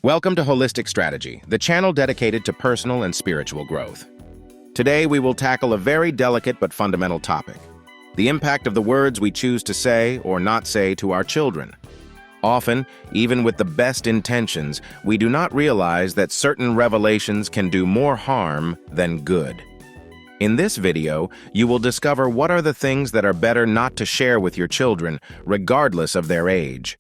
Welcome to Holistic Strategy, the channel dedicated to personal and spiritual growth. Today, we will tackle a very delicate but fundamental topic: the impact of the words we choose to say or not say to our children. Often, even with the best intentions, we do not realize that certain revelations can do more harm than good. In this video, you will discover what are the things that are better not to share with your children, regardless of their age.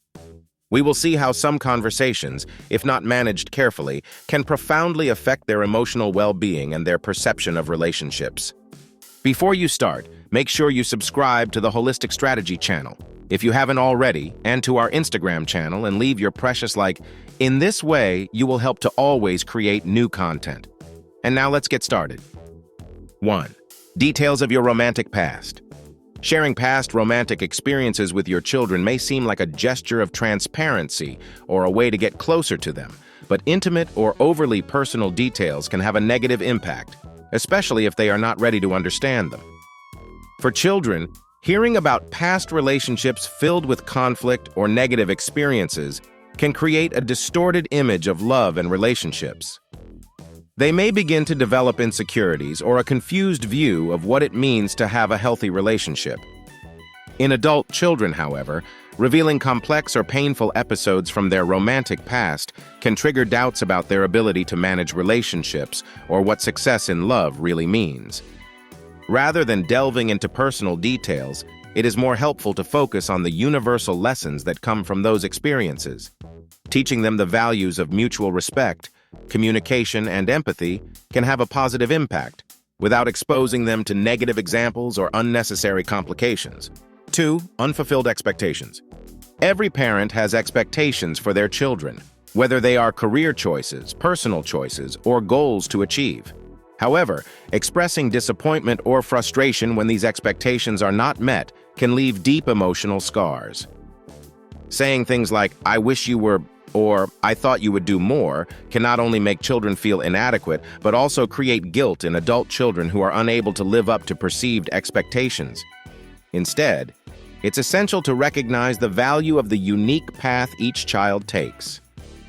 We will see how some conversations, if not managed carefully, can profoundly affect their emotional well-being and their perception of relationships. Before you start, make sure you subscribe to the Holistic Strategy channel, if you haven't already, and to our Instagram channel, and leave your precious like. In this way, you will help to always create new content. And now let's get started. 1. Details of your romantic past. Sharing past romantic experiences with your children may seem like a gesture of transparency or a way to get closer to them, but intimate or overly personal details can have a negative impact, especially if they are not ready to understand them. For children, hearing about past relationships filled with conflict or negative experiences can create a distorted image of love and relationships. They may begin to develop insecurities or a confused view of what it means to have a healthy relationship. In adult children, however, revealing complex or painful episodes from their romantic past can trigger doubts about their ability to manage relationships or what success in love really means. Rather than delving into personal details, it is more helpful to focus on the universal lessons that come from those experiences. Teaching them the values of mutual respect, communication, and empathy can have a positive impact, without exposing them to negative examples or unnecessary complications. 2. Unfulfilled expectations. Every parent has expectations for their children, whether they are career choices, personal choices, or goals to achieve. However, expressing disappointment or frustration when these expectations are not met can leave deep emotional scars. Saying things like, "I wish you were," or "I thought you would do more," can not only make children feel inadequate, but also create guilt in adult children who are unable to live up to perceived expectations. Instead, it's essential to recognize the value of the unique path each child takes.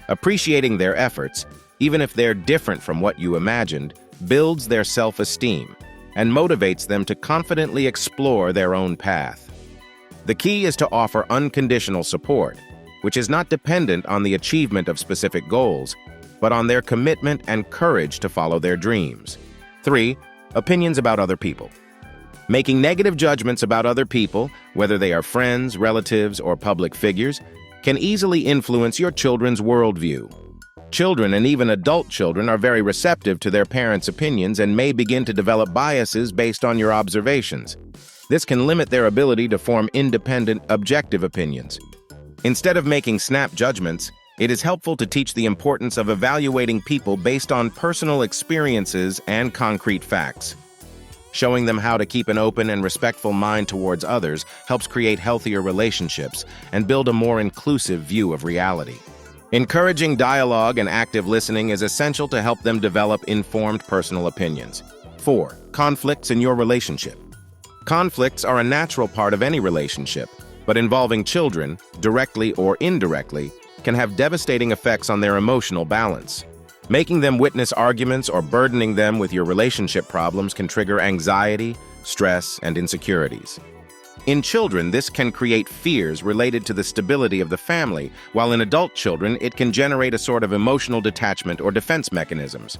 Appreciating their efforts, even if they're different from what you imagined, builds their self-esteem and motivates them to confidently explore their own path. The key is to offer unconditional support, which is not dependent on the achievement of specific goals, but on their commitment and courage to follow their dreams. 3. Opinions about other people. Making negative judgments about other people, whether they are friends, relatives, or public figures, can easily influence your children's worldview. Children, and even adult children, are very receptive to their parents' opinions and may begin to develop biases based on your observations. This can limit their ability to form independent, objective opinions. Instead of making snap judgments, it is helpful to teach the importance of evaluating people based on personal experiences and concrete facts. Showing them how to keep an open and respectful mind towards others helps create healthier relationships and build a more inclusive view of reality. Encouraging dialogue and active listening is essential to help them develop informed personal opinions. 4. Conflicts in your relationship. Conflicts are a natural part of any relationship, but involving children, directly or indirectly, can have devastating effects on their emotional balance. Making them witness arguments or burdening them with your relationship problems can trigger anxiety, stress, and insecurities. In children, this can create fears related to the stability of the family, while in adult children, it can generate a sort of emotional detachment or defense mechanisms.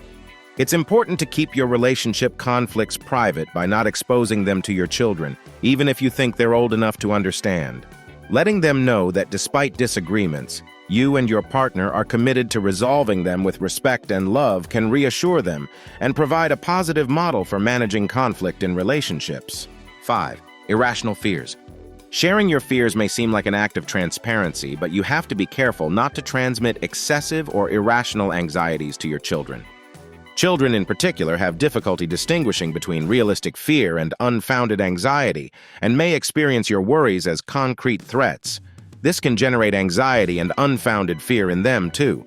It's important to keep your relationship conflicts private by not exposing them to your children, even if you think they're old enough to understand. Letting them know that despite disagreements, you and your partner are committed to resolving them with respect and love can reassure them and provide a positive model for managing conflict in relationships. 5. Irrational fears. Sharing your fears may seem like an act of transparency, but you have to be careful not to transmit excessive or irrational anxieties to your children. Children in particular have difficulty distinguishing between realistic fear and unfounded anxiety, and may experience your worries as concrete threats. This can generate anxiety and unfounded fear in them, too.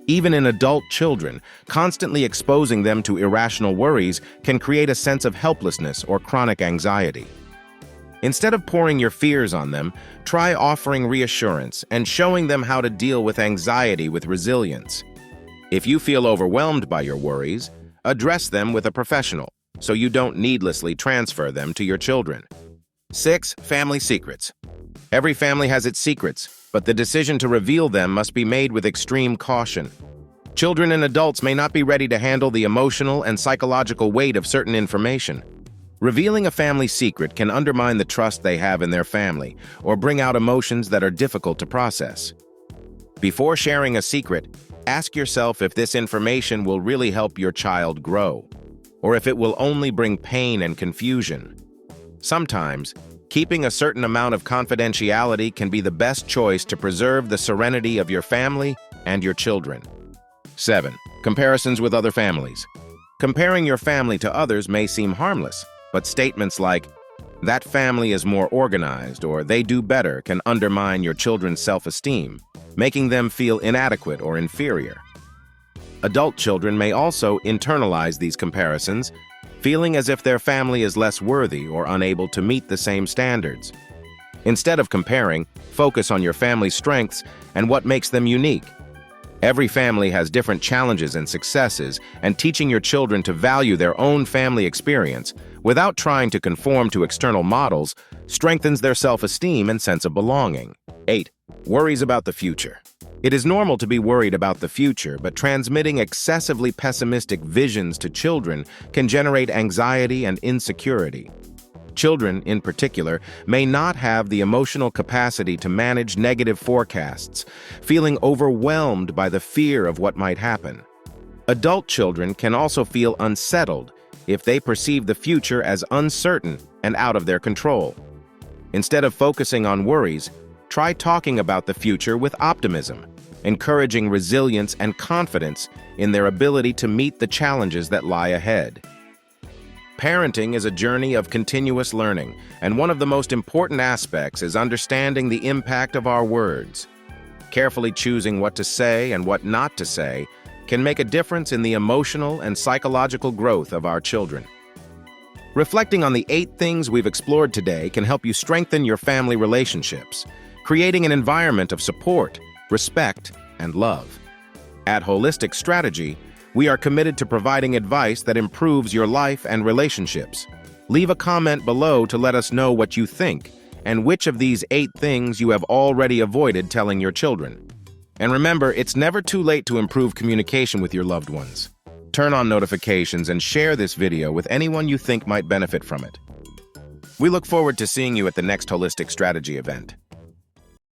Even in adult children, constantly exposing them to irrational worries can create a sense of helplessness or chronic anxiety. Instead of pouring your fears on them, try offering reassurance and showing them how to deal with anxiety with resilience. If you feel overwhelmed by your worries, address them with a professional so you don't needlessly transfer them to your children. 6. Family secrets. Every family has its secrets, but the decision to reveal them must be made with extreme caution. Children and adults may not be ready to handle the emotional and psychological weight of certain information. Revealing a family secret can undermine the trust they have in their family or bring out emotions that are difficult to process. Before sharing a secret, ask yourself if this information will really help your child grow, or if it will only bring pain and confusion. Sometimes, keeping a certain amount of confidentiality can be the best choice to preserve the serenity of your family and your children. 7. Comparisons with other families. Comparing your family to others may seem harmless, but statements like, "That family is more organized," or "They do better," can undermine your children's self-esteem, making them feel inadequate or inferior. Adult children may also internalize these comparisons, feeling as if their family is less worthy or unable to meet the same standards. Instead of comparing, focus on your family's strengths and what makes them unique. Every family has different challenges and successes, and teaching your children to value their own family experience without trying to conform to external models strengthens their self-esteem and sense of belonging. 8. Worries about the future. It is normal to be worried about the future, but transmitting excessively pessimistic visions to children can generate anxiety and insecurity. Children, in particular, may not have the emotional capacity to manage negative forecasts, feeling overwhelmed by the fear of what might happen. Adult children can also feel unsettled if they perceive the future as uncertain and out of their control. Instead of focusing on worries, try talking about the future with optimism, encouraging resilience and confidence in their ability to meet the challenges that lie ahead. Parenting is a journey of continuous learning, and one of the most important aspects is understanding the impact of our words. Carefully choosing what to say and what not to say can make a difference in the emotional and psychological growth of our children. Reflecting on the 8 things we've explored today can help you strengthen your family relationships, creating an environment of support, respect, and love. At Holistic Strategy, we are committed to providing advice that improves your life and relationships. Leave a comment below to let us know what you think and which of these 8 things you have already avoided telling your children. And remember, it's never too late to improve communication with your loved ones. Turn on notifications and share this video with anyone you think might benefit from it. We look forward to seeing you at the next Holistic Strategy event.